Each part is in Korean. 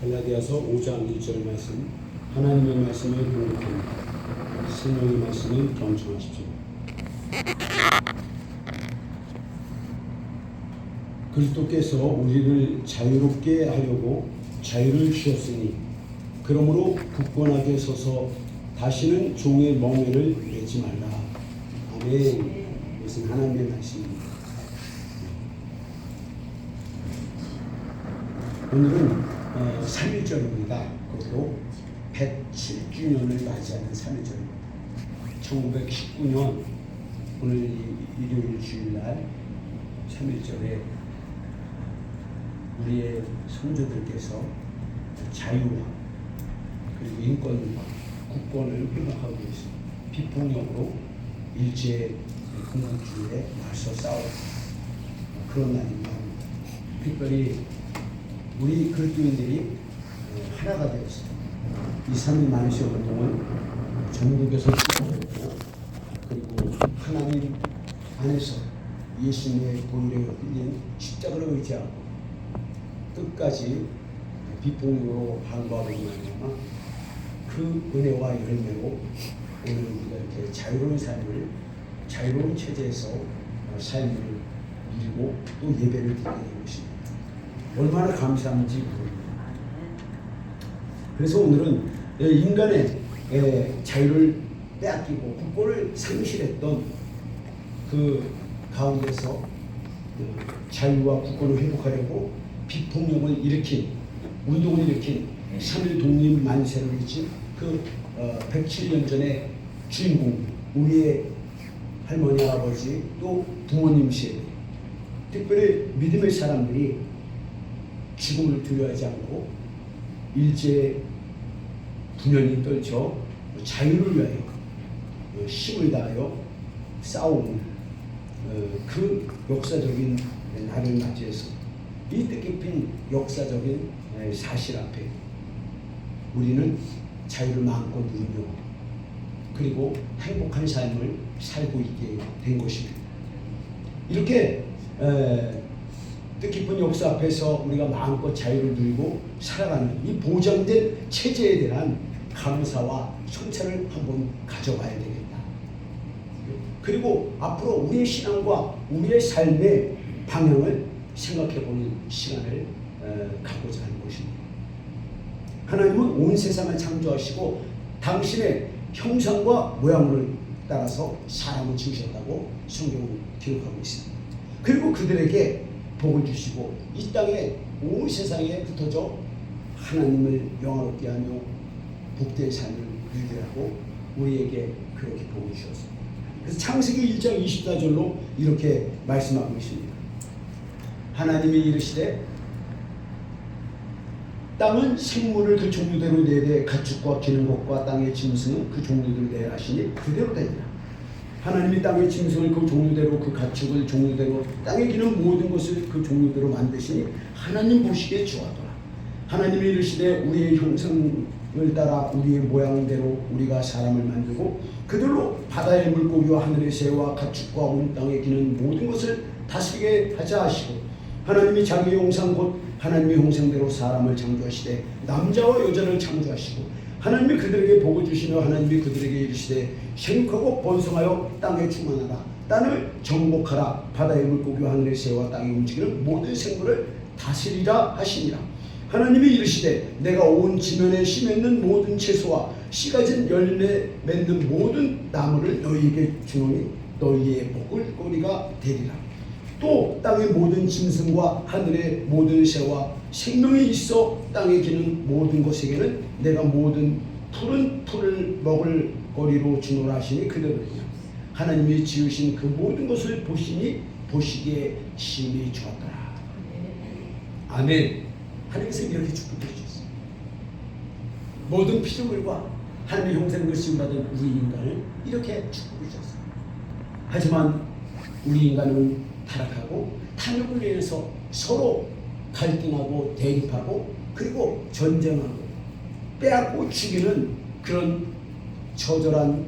갈라디아서 5장 2절 말씀, 하나님의 말씀을 공격합니다. 성령의 말씀을 경청하십시오. 그리스도께서 우리를 자유롭게 하려고 자유를 주셨으니 그러므로 굳건하게 서서 다시는 종의 멍에를 매지 말라. 아멘. 이것은 하나님의 말씀입니다. 오늘은 3.1절입니다. 그것도 107주년을 맞이하는 3.1절입니다. 1919년 오늘 일요일 주일날 3.1절에 우리의 선조들께서 자유와 그리고 인권과 국권을 회복하고 있습니다. 비폭력으로 일제 군국주의에 맞서 싸우는 그런 날입니다. 특별히 우리 그리스도인들이 하나가 되었습니다. 이 3일 만세 운동은 전국에서 시작했고 그리고 하나님 안에서 예수님의 보혈에 흘린 십자가를 의지하고 끝까지 비폭력으로 반박하고 말미암아 그 은혜와 열매로 오늘 우리가 이렇게 자유로운 삶을 자유로운 체제에서 삶을 누리고 또 예배를 드리게 된 것입니다. 얼마나 감사한지 모릅니다. 그래서 오늘은 인간의 자유를 빼앗기고 국권을 상실했던 그 가운데서 자유와 국권을 회복하려고 비폭력을 일으킨 운동을 일으킨 3.1 독립 만세를 일으킨 그 107년 전의 주인공 우리의 할머니 아버지 또 부모님 세대 특별히 믿음의 사람들이 죽음을 두려워하지 않고 일제 분연히 떨쳐 자유를 위하여 힘을 다하여 싸우는 그 역사적인 날을 맞이해서 이 뜻깊은 역사적인 사실 앞에 우리는 자유를 마음껏 누리며 그리고 행복한 삶을 살고 있게 된 것입니다. 이렇게 뜻깊은 역사 앞에서 우리가 마음껏 자유를 누리고 살아가는 이 보장된 체제에 대한 감사와 성찰을 한번 가져봐야 되겠다. 그리고 앞으로 우리의 신앙과 우리의 삶의 방향을 생각해보는 시간을 갖고자 하는 것입니다. 하나님은 온 세상을 창조하시고 당신의 형상과 모양을 따라서 사람을 지으셨다고 성경은 기록하고 있습니다. 그리고 그들에게 복을 주시고 이 땅에 온 세상에 흩어져 하나님을 영화롭게 하며 복된 삶을 누리게 하고 우리에게 그렇게 복을 주셨습니다. 그래서 창세기 1장 24절로 이렇게 말씀하고 있습니다. 하나님이 이르시되 땅은 생물을 그 종류대로 내되 가축과 기는 것과 땅의 짐승은 그 종류대로 내라 하시니 그대로 되니라. 하나님이 땅의 짐승을 그 종류대로 그 가축을 종류대로 땅에 기는 모든 것을 그 종류대로 만드시니 하나님 보시기에 좋았더라. 하나님이 이르시되 우리의 형상을 따라 우리의 모양대로 우리가 사람을 만들고 그들로 바다의 물고기와 하늘의 새와 가축과 온 땅에 기는 모든 것을 다스리게 하자 하시고 하나님이 자기 형상 곧 하나님의 형상대로 사람을 창조하시되 남자와 여자를 창조하시고 하나님이 그들에게 복을 주시며 하나님이 그들에게 이르시되 생육하고 번성하여 땅에 충만하라. 땅을 정복하라. 바다의 물고기와 하늘의 새와 땅에 움직이는 모든 생물을 다스리라 하시니라. 하나님이 이르시되 내가 온 지면에 씨 맺는 모든 채소와 씨 가진 열매 맺는 모든 나무를 너희에게 주노니 너희의 먹을거리가 되리라. 또 땅의 모든 짐승과 하늘의 모든 새와 생명이 있어 땅에 기는 모든 것에게는 내가 모든 푸른 풀을 먹을 거리로 주노라 하시니 그대로니라. 하나님이 지으신 그 모든 것을 보시니 보시기에 심히 좋았더라. 아멘. 하나님께서 이렇게 축복해 주셨어요. 모든 피조물과 하나님의 형상을 지음받은 우리 인간을 이렇게 축복해 주셨어요. 하지만 우리 인간은 타락하고 탐욕을 위해서 서로 갈등하고 대립하고 그리고 전쟁하고 빼앗고 죽이는 그런 처절한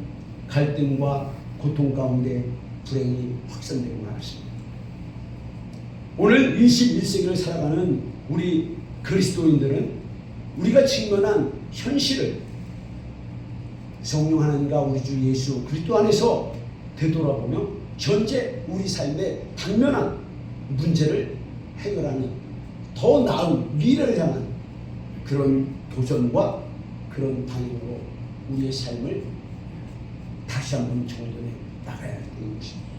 갈등과 고통 가운데 불행이 확산되고 말았습니다. 오늘 21세기를 살아가는 우리 그리스도인들은 우리가 직면한 현실을 성령 하나님과 우리 주 예수 그리스도 안에서 되돌아보며 현재 우리 삶의 당면한 문제를 해결하는 더 나은 미래를 향한 그런 도전과 그런 방향으로 우리의 삶을 다시 한번 정돈해 나가야 되는 것입니다.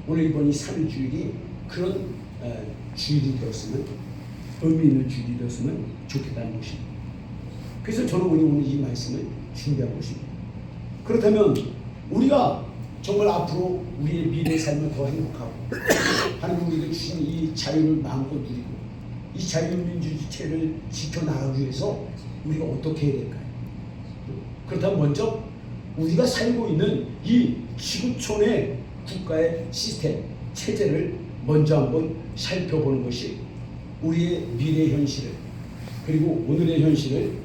오늘 이번 이 3일 주일이 그런 주일이 되었으면, 의미 있는 주일이 되었으면 좋겠다는 것입니다. 그래서 저는 오늘 이 말씀을 준비한 것입니다. 그렇다면 우리가 정말 앞으로 우리의 미래의 삶을 더 행복하고 하나님 우리에게 주신 이 자유를 마음껏 누리고 이 자유민주주의체를 지켜나가기 위해서 우리가 어떻게 해야 될까요? 그렇다면 먼저 우리가 살고 있는 이 지구촌의 국가의 시스템, 체제를 먼저 한번 살펴보는 것이 우리의 미래의 현실을 그리고 오늘의 현실을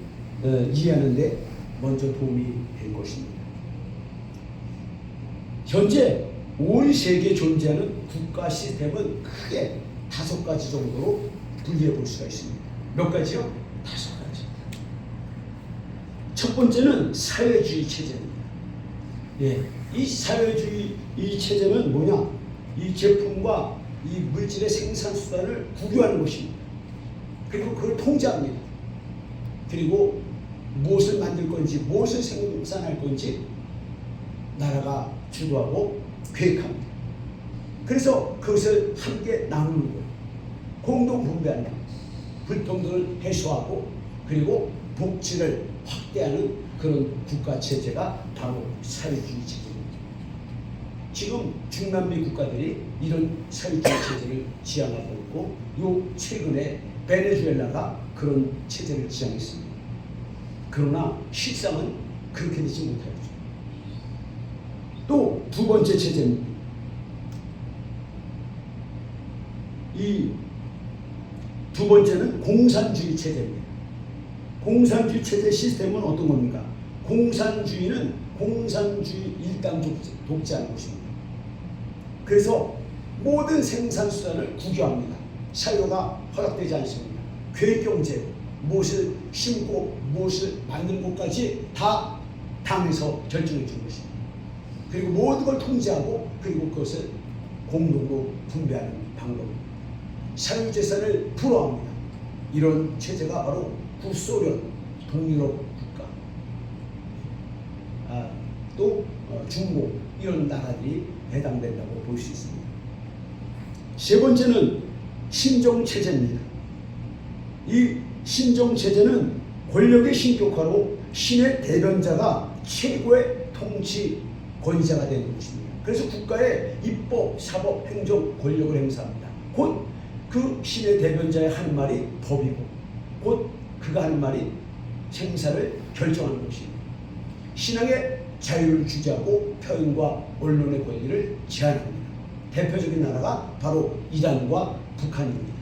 이해하는 데 먼저 도움이 될 것입니다. 현재 온 세계에 존재하는 국가 시스템은 크게 5가지 정도로 분리해 볼 수가 있습니다. 몇 가지요? 5가지. 첫 번째는 사회주의 체제입니다. 예, 이 사회주의 이 체제는 뭐냐? 이 제품과 이 물질의 생산 수단을 국유하는 것입니다. 그리고 그걸 통제합니다. 그리고 무엇을 만들 건지, 무엇을 생산할 건지 나라가 주도하고 계획합니다. 그래서 그것을 함께 나누는 거예요. 공동 분배하는 거예요. 불평등을 해소하고 그리고 복지를 확대하는 그런 국가 체제가 바로 사회주의 체제입니다. 지금 중남미 국가들이 이런 사회주의 체제를 지향하고 있고 요 최근에 베네수엘라가 그런 체제를 지향했습니다. 그러나 실상은 그렇게 되지 못하죠. 또 두 번째 체제입니다. 이 두 번째는 공산주의 체제입니다. 공산주의 체제 시스템은 어떤 겁니까? 공산주의는 공산주의 일당 독재하는 것입니다. 그래서 모든 생산수단을 국유합니다. 사료가 허락되지 않습니다. 계획경제, 무엇을 심고 무엇을 만드는 것까지 다 당에서 결정해 주는 것입니다. 그리고 모든 걸 통제하고 그리고 그것을 공동으로 분배하는 방법입니다. 사유재산을 불허합니다. 이런 체제가 바로 구소련, 동유럽 국가, 또 중국 이런 나라들이 해당된다고 볼 수 있습니다. 세 번째는 신정체제입니다. 이 신정체제는 권력의 신격화로 신의 대변자가 최고의 통치 권위자가 되는 것입니다. 그래서 국가의 입법, 사법, 행정 권력을 행사합니다. 곧 그 신의 대변자의 하는 말이 법이고 곧 그가 하는 말이 생사를 결정하는 것입니다. 신앙의 자유를 주재하고 표현과 언론의 권리를 제한합니다. 대표적인 나라가 바로 이란과 북한입니다.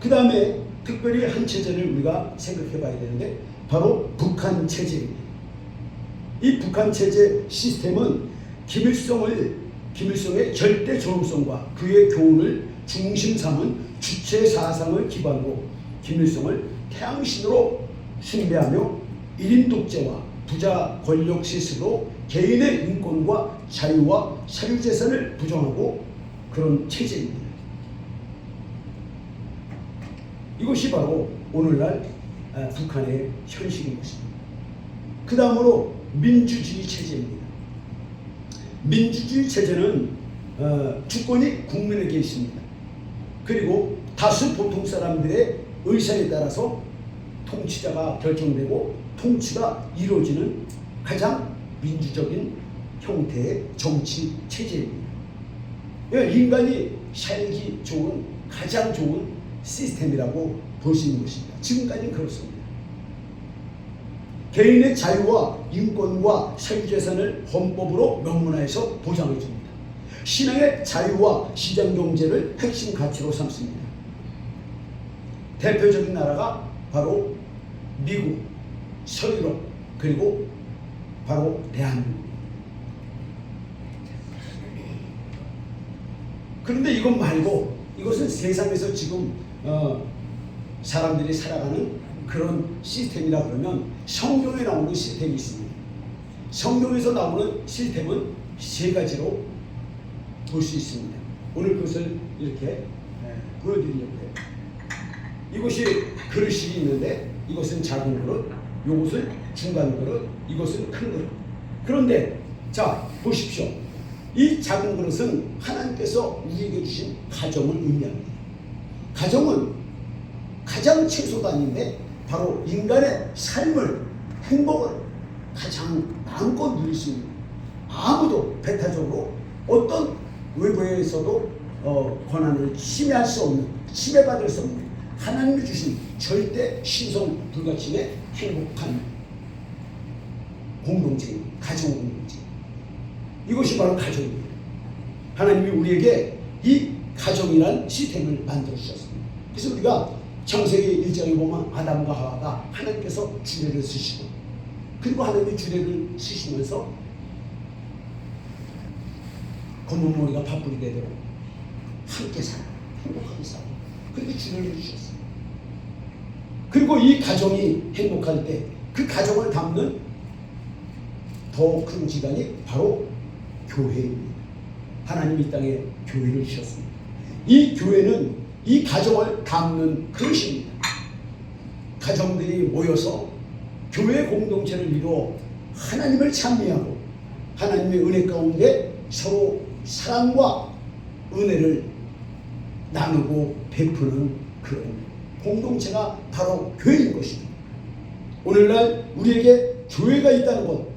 그 다음에 특별히 한 체제를 우리가 생각해 봐야 되는데 바로 북한 체제입니다. 이 북한 체제 시스템은 김일성의 절대 존엄성과 그의 교훈을 중심 삼은 주체 사상을 기반으로 김일성을 태양신으로 숭배하며 1인 독재와 부자 권력 시스로 개인의 인권과 자유와 사유재산을 부정하고 그런 체제입니다. 이것이 바로 오늘날 북한의 현실인 것입니다. 그 다음으로 민주주의 체제입니다. 민주주의 체제는 주권이 국민에게 있습니다. 그리고 다수 보통 사람들의 의사에 따라서 통치자가 결정되고 통치가 이루어지는 가장 민주적인 형태의 정치 체제입니다. 인간이 살기 좋은 가장 좋은 시스템이라고 볼 수 있는 것입니다. 지금까지는 그렇습니다. 개인의 자유와 인권과 사유재산을 헌법으로 명문화해서 보장해 줍니다. 신앙의 자유와 시장경제를 핵심 가치로 삼습니다. 대표적인 나라가 바로 미국, 서유럽, 그리고 바로 대한민국. 그런데 이것 말고 이것은 세상에서 지금 사람들이 살아가는 그런 시스템이라 그러면 성경에 나오는 시스템이 있습니다. 성경에서 나오는 시스템은 세 가지로 볼 수 있습니다. 오늘 그것을 이렇게 보여드리려고 해요. 이것이 그릇이 있는데 이것은 작은 그릇, 이것은 중간 그릇, 이것은 큰 그릇. 그런데 자 보십시오. 이 작은 그릇은 하나님께서 우리에게 주신 가정을 의미합니다. 가정은 가장 최소단인데 바로 인간의 삶을, 행복을 가장 마음껏 누릴 수 있는, 아무도 배타적으로 어떤 외부에서도 권한을 침해할 수 없는, 침해받을 수 없는 하나님이 주신 절대 신성 불가침의 행복한 공동체입니다. 가정 공동체. 이것이 바로 가정입니다. 하나님이 우리에게 이 가정이란 시스템을 만들어 주셨습니다. 그래서 우리가 창세기 1장에 보면 아담과 하와가 하나님께서 주례를 쓰시고, 그리고 하나님이 주례를 쓰시면서 검은 머리가 파뿌리 되도록 함께 살아, 행복하게 살아, 그렇게 주례를 주셨어요. 그리고 이 가정이 행복할 때 그 가정을 담는 더 큰 기관이 바로 교회입니다. 하나님이 이 땅에 교회를 주셨습니다. 이 교회는 이 가정을 담는 그릇입니다. 가정들이 모여서 교회 공동체를 이루어 하나님을 찬미하고 하나님의 은혜 가운데 서로 사랑과 은혜를 나누고 베푸는 그런 공동체가 바로 교회인 것입니다. 오늘날 우리에게 교회가 있다는 것,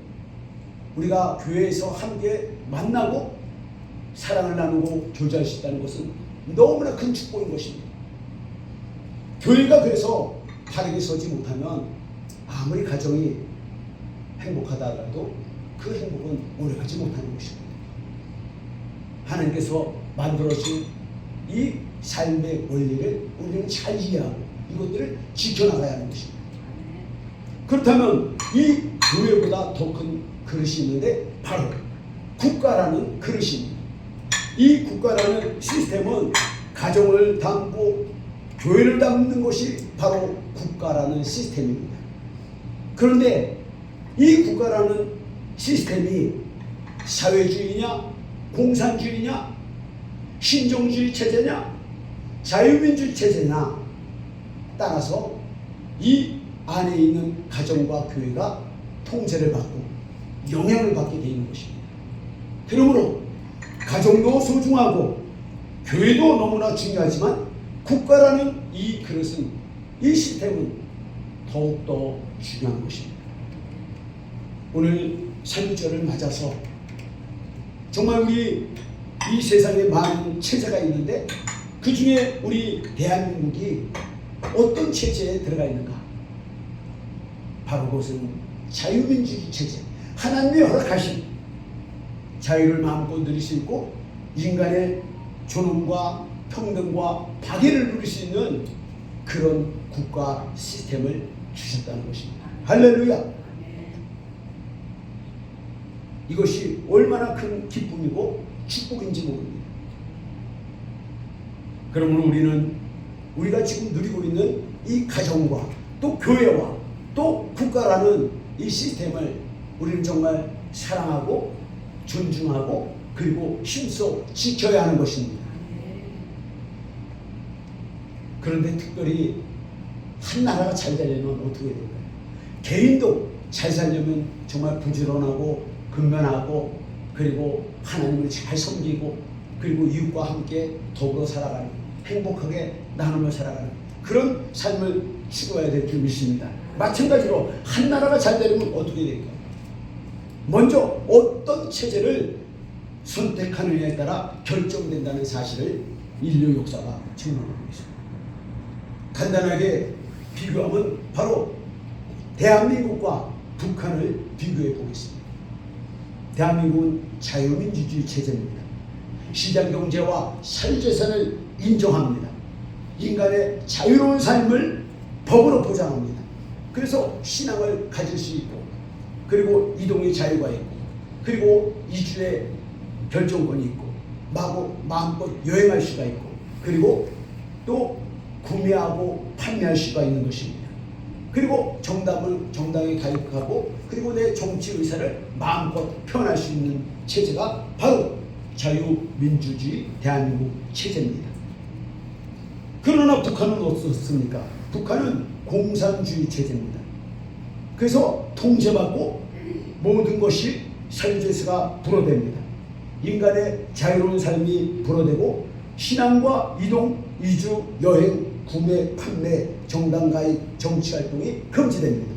우리가 교회에서 함께 만나고 사랑을 나누고 교제할 수 있다는 것은 너무나 큰 축복인 것입니다. 교회가 그래서 바르게 서지 못하면 아무리 가정이 행복하다 하더라도 그 행복은 오래가지 못하는 것입니다. 하나님께서 만들어진 이 삶의 원리를 우리는 잘 이해하고 이것들을 지켜나가야 하는 것입니다. 그렇다면 이 교회보다 더 큰 그릇이 있는데 바로 국가라는 그릇입니다. 이 국가라는 시스템은 가정을 담고 교회를 담는 것이 바로 국가라는 시스템입니다. 그런데 이 국가라는 시스템이 사회주의냐, 공산주의냐, 신종주의 체제냐, 자유민주주의 체제냐 따라서 이 안에 있는 가정과 교회가 통제를 받고 영향을 받게 되는 것입니다. 그러므로 가정도 소중하고 교회도 너무나 중요하지만 국가라는 이 그릇은, 이 시스템은 더욱더 중요한 것입니다. 오늘 산유절을 맞아서 정말 우리 이 세상에 많은 체제가 있는데 그 중에 우리 대한민국이 어떤 체제에 들어가 있는가? 바로 그것은 자유민주주의 체제, 하나님이 허락하신 자유를 마음껏 누릴 수 있고 인간의 존엄과 평등과 박애를 누릴 수 있는 그런 국가 시스템을 주셨다는 것입니다. 할렐루야! 이것이 얼마나 큰 기쁨이고 축복인지 모릅니다. 그러므로 우리는 우리가 지금 누리고 있는 이 가정과 또 교회와 또 국가라는 이 시스템을 우리는 정말 사랑하고 존중하고 그리고 힘써 지켜야 하는 것입니다. 그런데 특별히 한 나라가 잘 되려면 어떻게 될까요? 개인도 잘 살려면 정말 부지런하고 근면하고 그리고 하나님을 잘 섬기고 그리고 이웃과 함께 더불어 살아가는, 행복하게 나누며 살아가는 그런 삶을 추구해야 될 줄 믿습니다. 마찬가지로 한 나라가 잘 되려면 어떻게 될까요? 먼저 어떤 체제를 선택하느냐에 따라 결정된다는 사실을 인류 역사가 증명하고 있습니다. 간단하게 비교하면 바로 대한민국과 북한을 비교해 보겠습니다. 대한민국은 자유민주주의 체제입니다. 시장경제와 사유재산을 인정합니다. 인간의 자유로운 삶을 법으로 보장합니다. 그래서 신앙을 가질 수 있고 그리고 이동의 자유가 있고 그리고 이주의 결정권이 있고 마음껏 여행할 수가 있고 그리고 또 구매하고 판매할 수가 있는 것입니다. 그리고 정당에 가입하고 그리고 내 정치 의사를 마음껏 표현할 수 있는 체제가 바로 자유민주주의 대한민국 체제입니다. 그러나 북한은 어떻습니까? 북한은 공산주의 체제입니다. 그래서 통제받고 모든 것이 사유재수가 불어댑니다. 인간의 자유로운 삶이 불어대고 신앙과 이동, 이주, 여행, 구매, 판매, 정당 가입, 정치활동이 금지됩니다.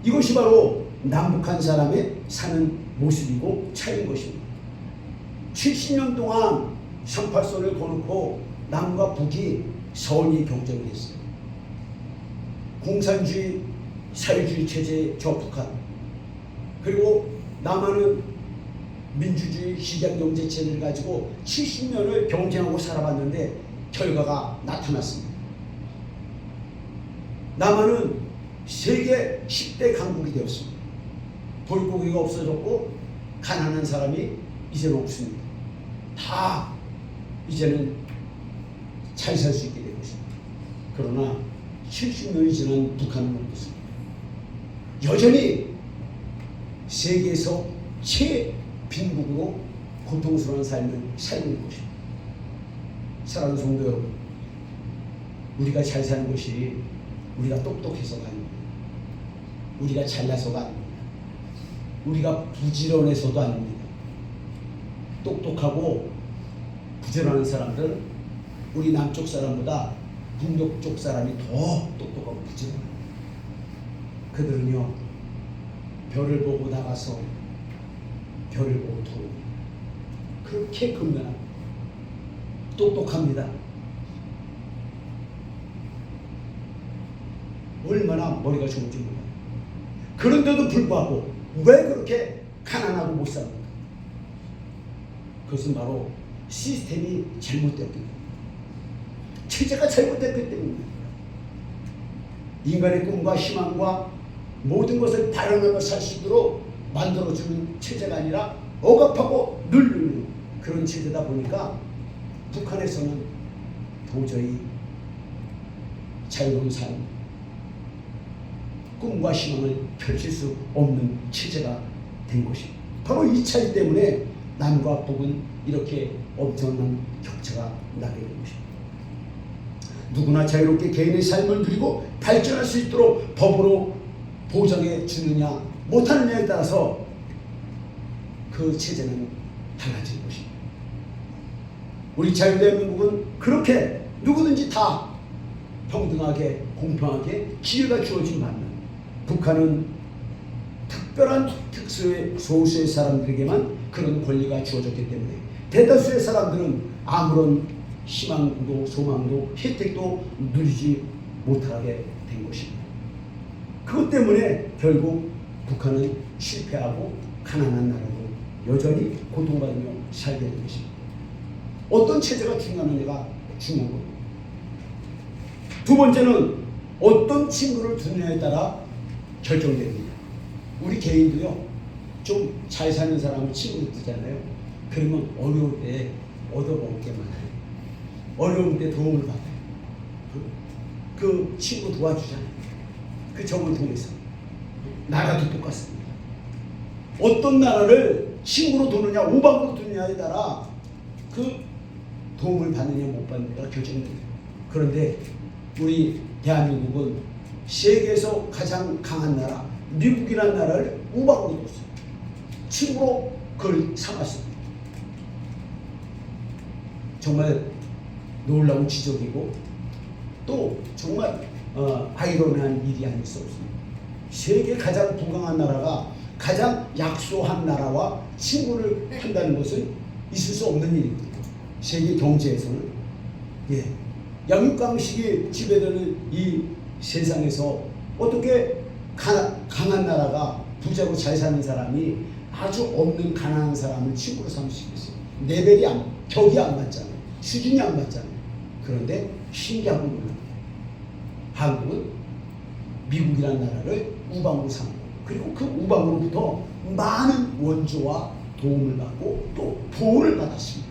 이것이 바로 남북한 사람의 사는 모습이고 차이인 것입니다. 70년 동안 38선을 거놓고 남과 북이 선의 경쟁을 했어요. 공산주의, 사회주의 체제의 저 북한, 그리고 남한은 민주주의 시장경제 체제를 가지고 70년을 경쟁하고 살아봤는데 결과가 나타났습니다. 남한은 세계 10대 강국이 되었습니다. 볼거기가 없어졌고 가난한 사람이 이제는 없습니다. 다 이제는 잘 살 수 있게 된 것입니다. 그러나 70년이 지난 북한은 어떻습니까? 여전히 세계에서 최빈국으로 고통스러운 삶을 살고 있는 것입니다. 사랑하는 성도 여러분, 우리가 잘 사는 것이 우리가 똑똑해서가 아닙니다. 우리가 잘나서가 아닙니다. 우리가 부지런해서도 아닙니다. 똑똑하고 부지런한 사람들은 우리 남쪽 사람보다 북녘 쪽 사람이 더 똑똑하고 부지런합니다. 그들은요, 별을 보고 나가서 별을 보고 돌아옵니다. 그렇게 근면합니다. 똑똑합니다. 얼마나 머리가 좋은지 몰라요. 그런데도 불구하고 왜 그렇게 가난하고 못 삽니까? 그것은 바로 시스템이 잘못되었기 때문에, 체제가 잘못됐기 때문입니다. 인간의 꿈과 희망과 모든 것을 발현하며 살 수 있도록 만들어주는 체제가 아니라 억압하고 누르는 그런 체제다 보니까 북한에서는 도저히 자유로운 삶, 꿈과 희망을 펼칠 수 없는 체제가 된 것입니다. 바로 이 차이 때문에 남과 북은 이렇게 엄청난 격차가 나게 된 것입니다. 누구나 자유롭게 개인의 삶을 누리고 발전할 수 있도록 법으로 보장해 주느냐 못하느냐에 따라서 그 체제는 달라질 것입니다. 우리 자유대한민국은 그렇게 누구든지 다 평등하게 공평하게 기회가 주어진 반면, 북한은 특별한 특수의 소수의 사람들에게만 그런 권리가 주어졌기 때문에 대다수의 사람들은 아무런 희망도 소망도 혜택도 누리지 못하게 된 것입니다. 그것 때문에 결국 북한은 실패하고 가난한 나라로 여전히 고통받으며 살게 된 것입니다. 어떤 체제가 중요하느냐가 중요한 겁니다. 두 번째는 어떤 친구를 두느냐에 따라 결정됩니다. 우리 개인도요, 좀 잘 사는 사람을 친구로 두잖아요. 그러면 어려울 때 얻어먹을 게 많아요. 어려울 때 도움을 받아요. 그 친구 도와주잖아요. 그 점을 통해서. 나라도 똑같습니다. 어떤 나라를 친구로 두느냐 우방으로 두느냐에 따라 그 도움을 받느냐 못 받느냐가 결정됩니다. 그런데 우리 대한민국은 세계에서 가장 강한 나라 미국이라는 나라를 우방으로 뒀어요. 친구로 그걸 삼았습니다. 정말 놀라운 지적이고 또 정말 아이러니한 일이 아닐 수 없습니다. 세계 가장 부강한 나라가 가장 약소한 나라와 친구를 한다는 것은 있을 수 없는 일입니다. 세계 경제에서는 양육강식이 지배되는 이 세상에서 어떻게 강한 나라가 부자로 잘 사는 사람이 아주 없는 가난한 사람을 친구로 삼을 수 있겠어요? 레벨이 격이 안 맞잖아요. 수준이 안 맞잖아요. 그런데 신기하고 놀랍니다. 한국은 미국이라는 나라를 우방으로 삼고 그리고 그 우방으로부터 많은 원조와 도움을 받고 또 보호를 받았습니다.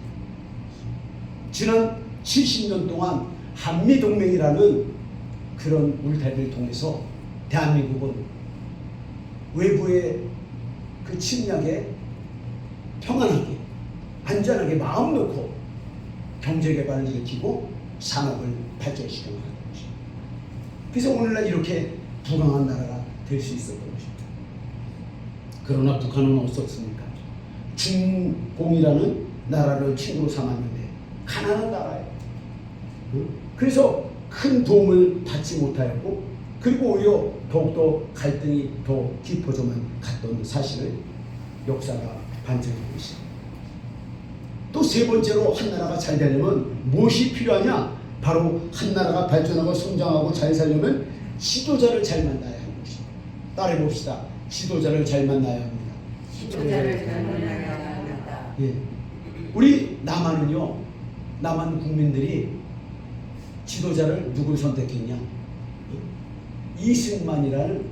지난 70년 동안 한미동맹이라는 그런 울타리를 통해서 대한민국은 외부의 그 침략에 평안하게 안전하게 마음 놓고 경제개발을 일으키고 산업을 발전시켜 나가는 것입니다. 그래서 오늘날 이렇게 부강한 나라가 될 수 있었던 것입니다. 그러나 북한은 어떻습니까? 중공이라는 나라를 친구로 삼았는데 가난한 나라예요. 그래서 큰 도움을 받지 못하였고, 그리고 오히려 더욱더 갈등이 더 깊어져만 갔던 사실을 역사가 반증하고 있습니다. 또 세 번째로 한 나라가 잘 되려면 무엇이 필요하냐? 바로 한 나라가 발전하고 성장하고 잘 살려면 지도자를 잘 만나야 하는 것입니다. 따라해 봅시다. 지도자를 잘 만나야 합니다. 지도자를 잘 만나야 합니다. 예. 우리 남한은요, 남한 국민들이 지도자를 누굴 선택했냐? 이승만이라는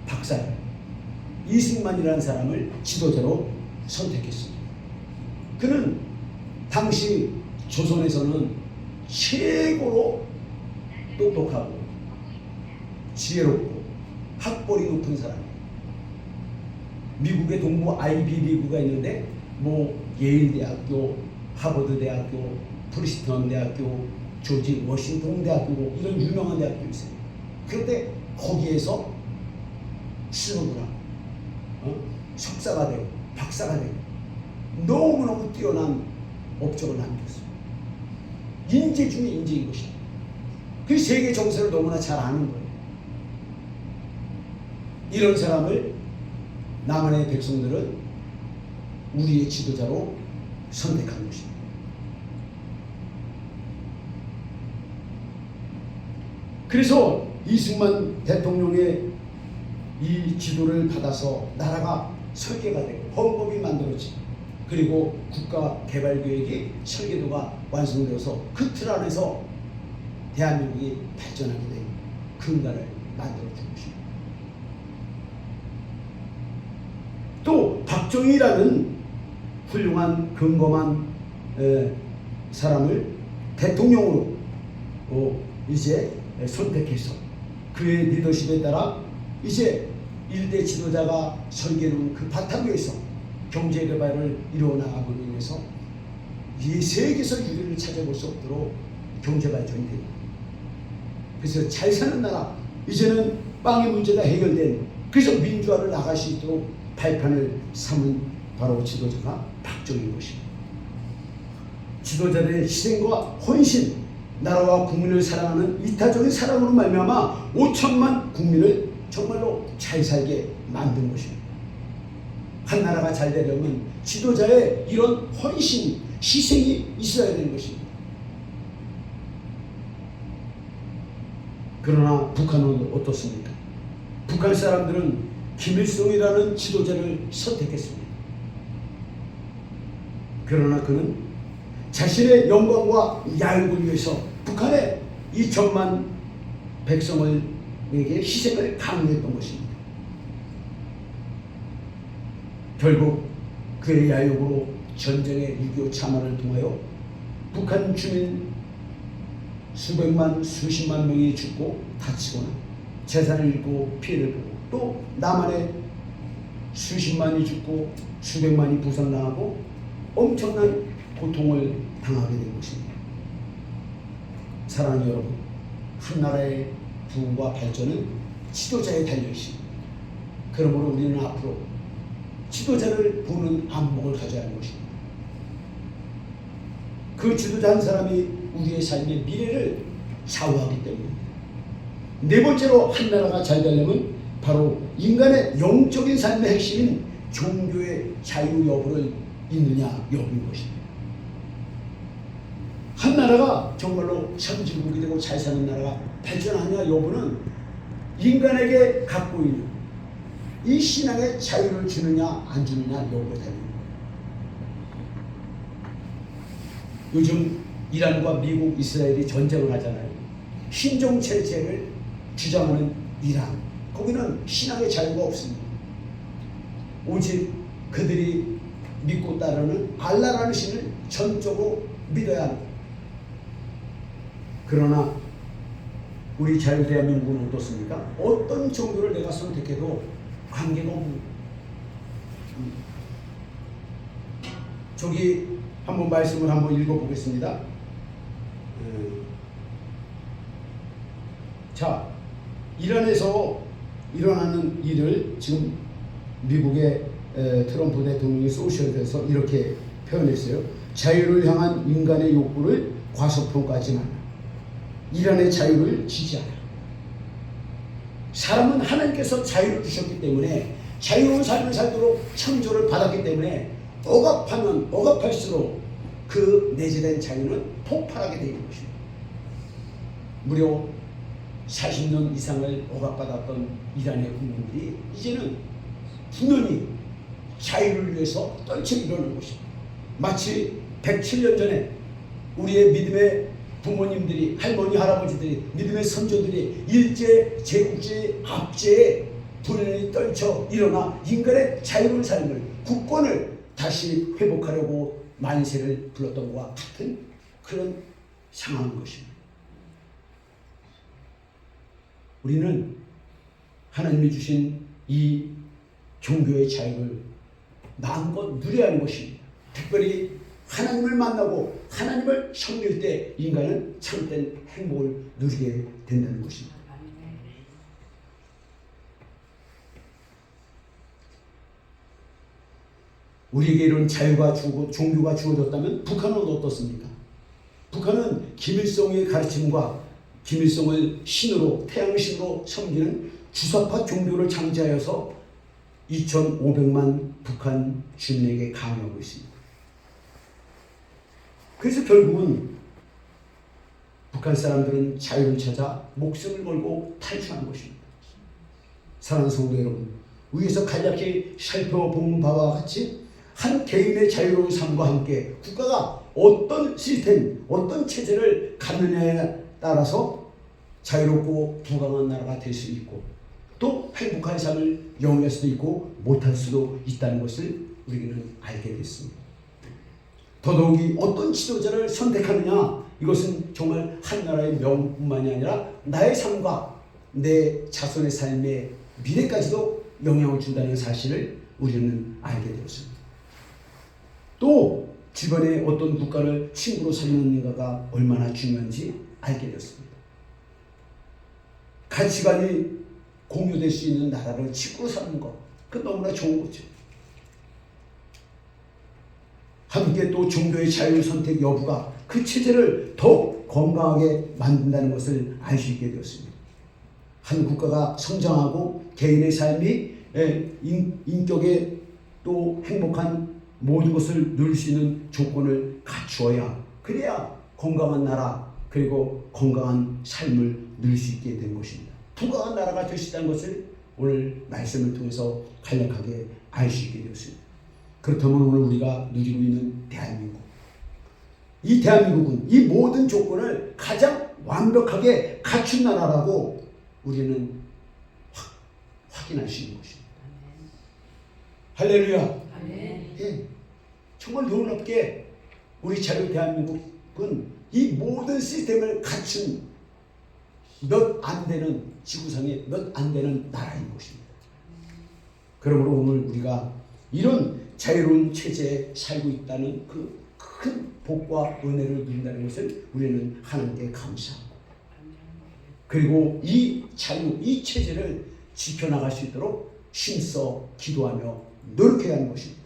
박사예요. 이승만이라는 사람을 지도자로 선택했습니다. 그는 당시 조선에서는 최고로 똑똑하고 지혜롭고 학벌이 높은 사람이에요. 미국의 동부 아이비 리그가 있는데 뭐 예일 대학교, 하버드 대학교, 프리스턴 대학교, 조지 워싱턴 대학교, 이런 유명한 대학교 있어요. 그런데 거기에서 수업을 하고 석사가 되고 박사가 되고 너무너무 뛰어난 업적을 남겼어요. 인재 중에 인재인 것입니다. 그 세계 정세를 너무나 잘 아는 거예요. 이런 사람을 남한의 백성들은 우리의 지도자로 선택한 것입니다. 그래서 이승만 대통령의 이 지도를 받아서 나라가 설계가 되고 헌법이 만들어지고, 그리고 국가개발계획이 설계도가 완성되어서 그 틀 안에서 대한민국이 발전하게 된 근간을 만들어준 것입니다. 또 박정희라는 훌륭한 근검한 사람을 대통령으로 이제 선택해서 그의 리더십에 따라 이제 일대 지도자가 설계해놓은 그 바탕 위에서 경제개발을 이루어나가고 인해서 이 세계에서 유례를 찾아볼 수 없도록 경제발전이 됩니다. 그래서 잘 사는 나라, 이제는 빵의 문제가 해결된, 그래서 민주화를 나갈 수 있도록 발판을 삼은 바로 지도자가 박정희인 것입니다. 지도자들의 희생과 헌신, 나라와 국민을 사랑하는 이타적인 사랑으로 말미암아 5천만 국민을 정말로 잘 살게 만든 것입니다. 한 나라가 잘 되려면 지도자의 이런 헌신, 희생이 있어야 되는 것입니다. 그러나 북한은 어떻습니까? 북한 사람들은 김일성이라는 지도자를 선택했습니다. 그러나 그는 자신의 영광과 야욕을 위해서 북한의 2천만 백성에게 희생을 강요했던 것입니다. 결국 그의 야욕으로 전쟁의 6.25 참화를 통하여 북한 주민 수백만 수십만 명이 죽고 다치거나 재산을 잃고 피해를 보고, 또 남한에 수십만이 죽고 수백만이 부상당하고 엄청난 고통을 당하게 된 것입니다. 사랑하는 여러분, 한 나라의 부흥과 발전은 지도자에 달려 있습니다. 그러므로 우리는 앞으로 지도자를 보는 안목을 가져야 하는 것입니다. 그 지도자 한 사람이 우리의 삶의 미래를 좌우하기 때문입니다. 네 번째로 한 나라가 잘 되려면 바로 인간의 영적인 삶의 핵심인 종교의 자유 여부를 있느냐 여부인 것입니다. 한 나라가 정말로 선진국이 되고 잘 사는 나라가 발전하느냐 여부는 인간에게 갖고 있는 이 신앙의 자유를 주느냐 안 주느냐 여부에 달립니다. 요즘 이란과 미국, 이스라엘이 전쟁을 하잖아요. 신종체제를 주장하는 이란, 거기는 신앙의 자유가 없습니다. 오직 그들이 믿고 따르는 알라라는 신을 전적으로 믿어야 합니다. 그러나 우리 자유 대한민국은 어떻습니까? 어떤 종교를 내가 선택해도 관계가 없는. 저기 한번 말씀을 한번 읽어보겠습니다. 자, 이란에서 일어나는 일을 지금 미국의 트럼프 대통령이 소셜에서 이렇게 표현했어요. 자유를 향한 인간의 욕구를 과소평가하지 말라. 이란의 자유를 지지하라. 사람은 하나님께서 자유를 주셨기 때문에 자유로운 삶을 살도록 창조를 받았기 때문에 억압하면 억압할수록 그 내재된 자유는 폭발하게 되는 것입니다. 무려 40년 이상을 억압받았던 이란의 국민들이 이제는 분명히 자유를 위해서 떨쳐 일어나는 것입니다. 마치 107년 전에 우리의 믿음의 부모님들이, 할머니, 할아버지들이, 믿음의 선조들이 일제 제국주의 압제에 분연히 떨쳐 일어나 인간의 자유로운 삶을, 국권을 다시 회복하려고 만세를 불렀던 것과 같은 그런 상황인 것입니다. 우리는 하나님이 주신 이 종교의 자유를 마음껏 누려야 하는 것입니다. 특별히 하나님을 만나고 하나님을 섬길 때 인간은 참된 행복을 누리게 된다는 것입니다. 우리에게 이런 자유가 주고 종교가 주어졌다면 북한은 어떻습니까? 북한은 김일성의 가르침과 김일성을 신으로, 태양신으로 섬기는 주사파 종교를 창제하여서 2,500만 북한 주민에게 강요하고 있습니다. 그래서 결국은 북한 사람들은 자유를 찾아 목숨을 걸고 탈출한 것입니다. 사랑하는 성도 여러분, 위에서 간략히 살펴본 바와 같이 한 개인의 자유로운 삶과 함께 국가가 어떤 시스템, 어떤 체제를 갖느냐에 따라서 자유롭고 부강한 나라가 될 수 있고 또 행복한 삶을 영위할 수도 있고 못할 수도 있다는 것을 우리는 알게 됐습니다. 더더욱이 어떤 지도자를 선택하느냐, 이것은 정말 한 나라의 명뿐만이 아니라 나의 삶과 내 자손의 삶의 미래까지도 영향을 준다는 사실을 우리는 알게 되었습니다. 또 주변에 어떤 국가를 친구로 삼는가가 얼마나 중요한지 알게 되었습니다. 가치관이 공유될 수 있는 나라를 친구로 삼는 것, 그 너무나 좋은 거죠. 함께 또 종교의 자유 선택 여부가 그 체제를 더욱 건강하게 만든다는 것을 알 수 있게 되었습니다. 한 국가가 성장하고 개인의 삶이 인격에 또 행복한 모든 것을 누릴 수 있는 조건을 갖추어야, 그래야 건강한 나라 그리고 건강한 삶을 누릴 수 있게 된 것입니다. 부강한 나라가 될 수 있다는 것을 오늘 말씀을 통해서 간략하게 알 수 있게 되었습니다. 그렇다면 오늘 우리가 누리고 있는 대한민국, 이 대한민국은 이 모든 조건을 가장 완벽하게 갖춘 나라라고 우리는 확인할 수 있는 것입니다. 할렐루야. 예, 정말 놀랍게 우리 자유 대한민국은 이 모든 시스템을 갖춘 몇 안 되는 지구상의 몇 안 되는 나라인 것입니다. 그러므로 오늘 우리가 이런 자유로운 체제에 살고 있다는 그 큰 복과 은혜를 누린다는 것을 우리는 하나님께 감사하고, 그리고 이 자유, 이 체제를 지켜나갈 수 있도록 힘써 기도하며 노력해야 하는 것입니다.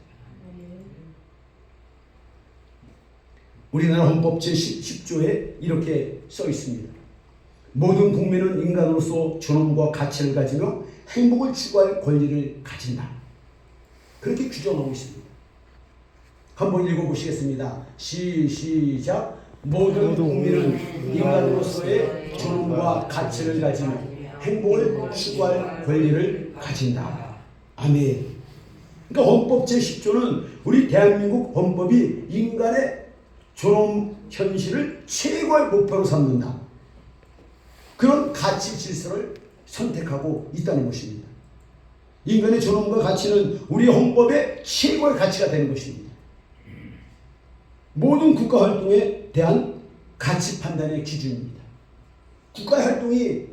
우리나라 헌법 제10조에 이렇게 써 있습니다. 모든 국민은 인간으로서 존엄과 가치를 가지며 행복을 추구할 권리를 가진다. 그렇게 규정하고 있습니다. 한번 읽어보시겠습니다. 시작. 모든 국민은 인간으로서의 존엄과 가치를 가지며 행복을 추구할 권리를 가진다. 아멘. 그러니까 헌법 제10조는 우리 대한민국 헌법이 인간의 존엄 현실을 최고의 목표로 삼는다. 그런 가치 질서를 선택하고 있다는 것입니다. 인간의 존엄과 가치는 우리 헌법의 최고의 가치가 되는 것입니다. 모든 국가 활동에 대한 가치 판단의 기준입니다. 국가의 활동이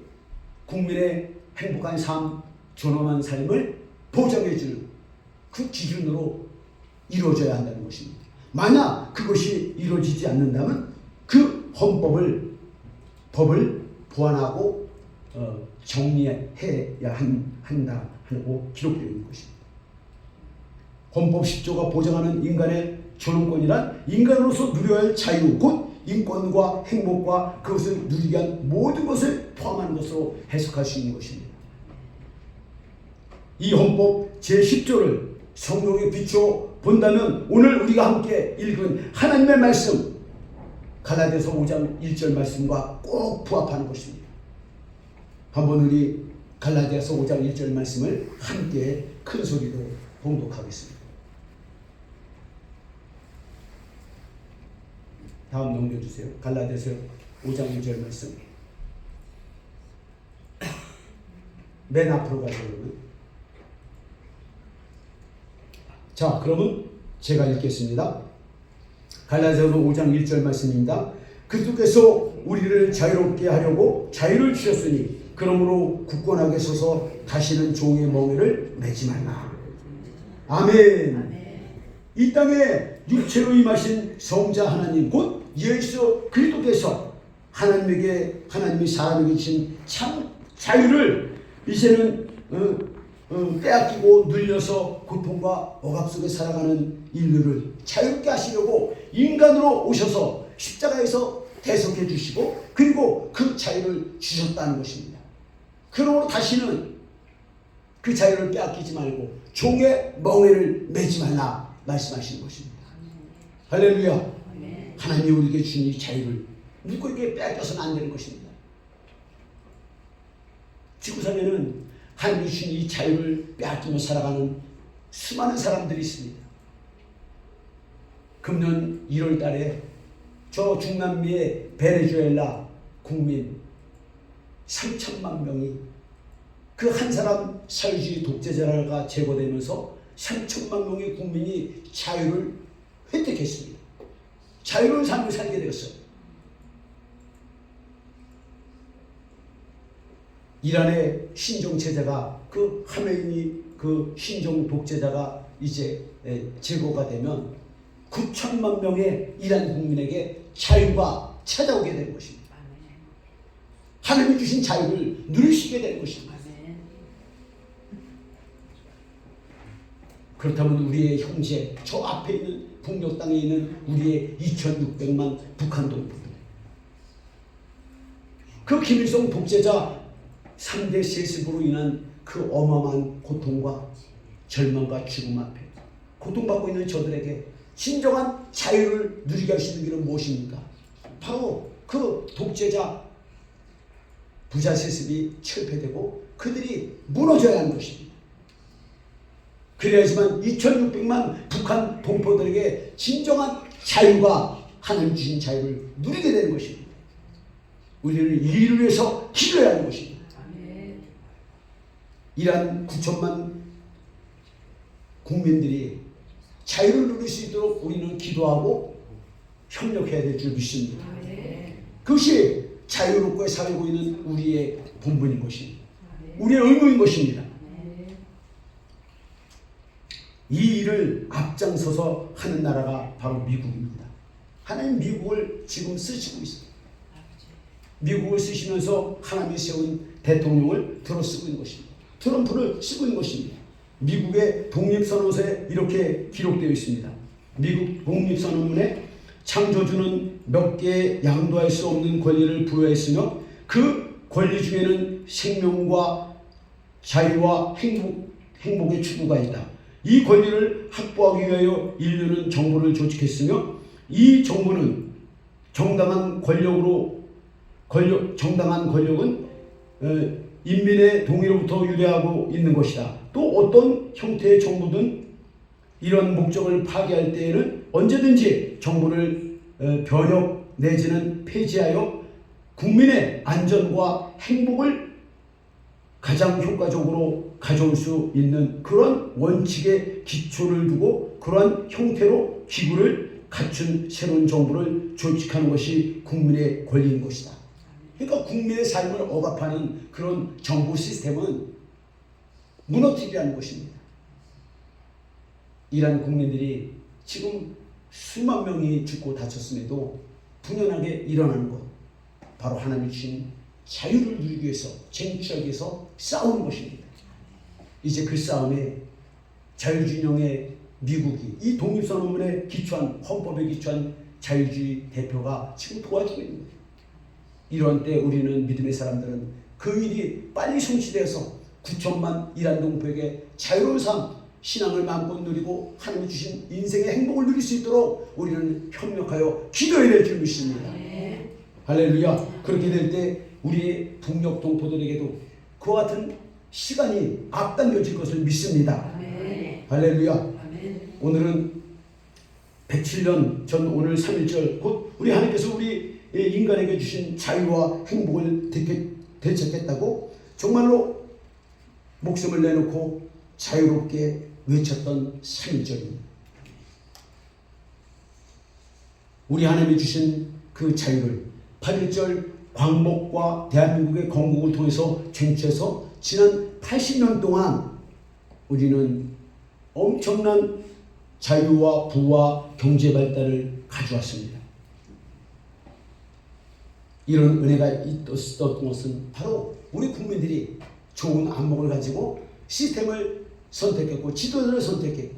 국민의 행복한 삶, 존엄한 삶을 보장해주는 그 기준으로 이루어져야 한다는 것입니다. 만약 그것이 이루어지지 않는다면 그 법을 보완하고 정리해야 한다고 기록되어 있는 것입니다. 헌법 10조가 보장하는 인간의 존엄권이란 인간으로서 누려야 할 자유, 곧 인권과 행복과 그것을 누리게 한 모든 것을 포함하는 것으로 해석할 수 있는 것입니다. 이 헌법 제10조를 성경에 비추어 본다면 오늘 우리가 함께 읽은 하나님의 말씀, 갈라디아서 5장 1절 말씀과 꼭 부합하는 것입니다. 한번 우리 갈라디아서 5장 1절 말씀을 함께 큰 소리로 봉독하겠습니다. 다음 넘겨주세요. 갈라디아서 5장 1절 말씀. 맨 앞으로 가세요. 자, 그러면 제가 읽겠습니다. 갈라디아서 5장 1절 말씀입니다. 그리스도께서 우리를 자유롭게 하려고 자유를 주셨으니 그러므로 굳건하게 서서 다시는 종의 멍에를 매지 말라. 아멘. 이 땅에 육체로 임하신 성자 하나님 곧 예수 그리스도께서 하나님이 사람에게 주신 참 자유를 이제는 빼앗기고 눌려서 고통과 억압 속에 살아가는 인류를 자유롭게 하시려고 인간으로 오셔서 십자가에서 대속해 주시고 그리고 그 자유를 주셨다는 것입니다. 그러므로 다시는 그 자유를 빼앗기지 말고 종의 멍에를 매지 말라 말씀하시는 것입니다. 할렐루야. 하나님이 우리에게 주신 이 자유를 누구에게 빼앗겨서는 안 되는 것입니다. 지구상에는 하나님이 주신 이 자유를 빼앗기며 살아가는 수많은 사람들이 있습니다. 금년 1월 달에 저 중남미의 베네수엘라 국민 3천만 명이 그 한 사람 사회주의 독재자가 제거되면서 3천만 명의 국민이 자유를 획득했습니다. 자유로운 삶을 살게 되었어요. 이란의 신종 체제가 그 하메니 그 신종 독재자가 이제 제거가 되면 9천만 명의 이란 국민에게 자유가 찾아오게 되는 것입니다. 하나님이 주신 자유를 누리시게 되는 것입니다. 그렇다면 우리의 형제, 저 앞에 있는 북녘 땅에 있는 우리의 2,600만 북한 동포들, 그 김일성 독재자 3대 세습으로 인한 그 어마어마한 고통과 절망과 죽음 앞에 고통받고 있는 저들에게 진정한 자유를 누리게 할 수 있는 길은 무엇입니까? 바로 그 독재자 부자 세습이 철폐되고 그들이 무너져야 하는 것입니다. 그래야지만 2,600만 북한 동포들에게 진정한 자유가 하나님 주신 자유를 누리게 되는 것입니다. 우리는 이를 위해서 기도해야 하는 것입니다. 이란 9천만 국민들이 자유를 누릴 수 있도록 우리는 기도하고 협력해야 될 줄 믿습니다. 그것이 자유롭게 살고 있는 우리의 본분인 것입니다. 우리의 의무인 것입니다. 이 일을 앞장서서 하는 나라가 바로 미국입니다. 하나님 미국을 지금 쓰시고 있습니다. 미국을 쓰시면서 하나님이 세운 대통령을 들어 쓰고 있는 것입니다. 트럼프를 쓰고 있는 것입니다. 미국의 독립선언서에 이렇게 기록되어 있습니다. 미국 독립선언문에 창조주는 몇 개의 양도할 수 없는 권리를 부여했으며 그 권리 중에는 생명과 자유와 행복의 추구가 있다. 이 권리를 확보하기 위하여 인류는 정부를 조직했으며 이 정부는 정당한 권력은 인민의 동의로부터 유래하고 있는 것이다. 또 어떤 형태의 정부든 이런 목적을 파괴할 때에는 언제든지 정부를 변혁 내지는 폐지하여 국민의 안전과 행복을 가장 효과적으로 가져올 수 있는 그런 원칙의 기초를 두고 그러한 형태로 기구를 갖춘 새로운 정부를 조직하는 것이 국민의 권리인 것이다. 그러니까 국민의 삶을 억압하는 그런 정보 시스템은 무너뜨리게 하는 것입니다. 이란 국민들이 지금 수만 명이 죽고 다쳤음에도 분연하게 일어나는 것, 바로 하나님이 주신 자유를 누리기 위해서, 쟁취하기 위해서 싸우는 것입니다. 이제 그 싸움에 자유진영의 미국이 이 독립선언문에 기초한, 헌법에 기초한 자유주의 대표가 지금 도와주고 있는 거예요. 이런 때 우리는 믿음의 사람들은 그 일이 빨리 성취되어서 9천만 이란 동포에게 자유로운 삶, 신앙을 마음껏 누리고 하나님이 주신 인생의 행복을 누릴 수 있도록 우리는 협력하여 기도해야 될 줄 믿습니다. 아멘. 할렐루야. 그렇게 될 때 우리의 북녘 동포들에게도 그와 같은 시간이 앞당겨질 것을 믿습니다. 아멘. 할렐루야. 아멘. 오늘은 107년 전 오늘 3.1절 곧 우리 하나님께서 우리 인간에게 주신 자유와 행복을 되찾겠다고 정말로 목숨을 내놓고 자유롭게 외쳤던 3.1절입니다. 우리 하나님이 주신 그 자유를 8.1절 광복과 대한민국의 건국을 통해서 쟁취해서 지난 80년 동안 우리는 엄청난 자유와 부와 경제 발달을 가져왔습니다. 이런 은혜가 있었던 것은 바로 우리 국민들이 좋은 안목을 가지고 시스템을 선택했고 지도자를 선택했고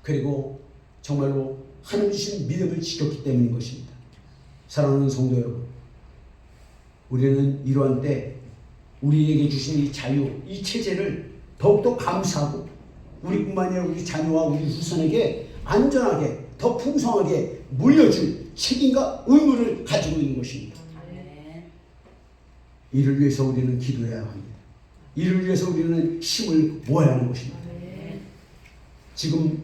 그리고 정말로 하나님 주신 믿음을 지켰기 때문인 것입니다. 사랑하는 성도 여러분, 우리는 이러한 때 우리에게 주신 이 자유, 이 체제를 더욱더 감사하고 우리뿐만 아니라 우리 자녀와 우리 후손에게 안전하게 더 풍성하게 물려줄 책임과 의무를 가지고 있는 것입니다. 이를 위해서 우리는 기도해야 합니다. 이를 위해서 우리는 힘을 모아야 하는 것입니다. 지금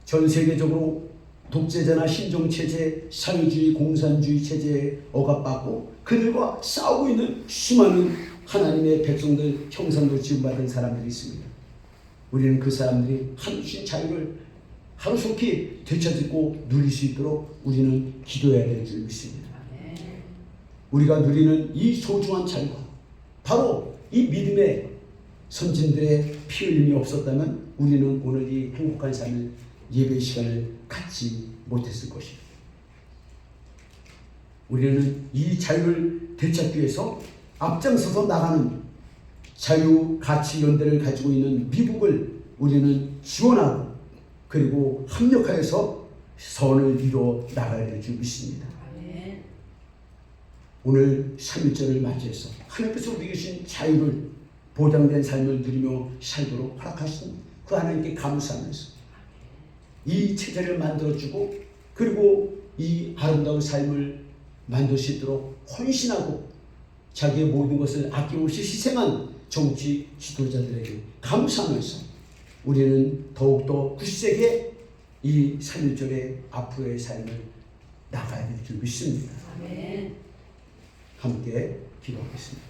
전 세계적으로 독재자나 신종체제, 사회주의, 공산주의 체제에 억압받고 그들과 싸우고 있는 수많은 하나님의 백성들, 형상도 지음받은 사람들이 있습니다. 우리는 그 사람들이 하나님 주신 자유를 하루속히 되찾고 누릴 수 있도록 우리는 기도해야 될 줄 믿습니다. 우리가 누리는 이 소중한 자유가 바로 이 믿음의 선진들의 피 흘림이 없었다면 우리는 오늘 이 행복한 삶을 예배 시간을 갖지 못했을 것입니다. 우리는 이 자유를 되찾기 위해서 앞장서서 나가는 자유 가치 연대를 가지고 있는 미국을 우리는 지원하고 그리고 합력하여서 선을 이루어 나가야 될 줄 믿습니다. 오늘 3.1절을 맞이해서 하나님께서 우리에게 주신 자유를 보장된 삶을 누리며 살도록 허락하신 그 하나님께 감사하면서 이 체제를 만들어주고 그리고 이 아름다운 삶을 만들 수 있도록 헌신하고 자기의 모든 것을 아낌없이 희생한 정치 지도자들에게 감사하면서 우리는 더욱더 굳세게 이 3.1절의 앞으로의 삶을 나가야 될 줄 믿습니다. 아멘. 함께 기도하겠습니다.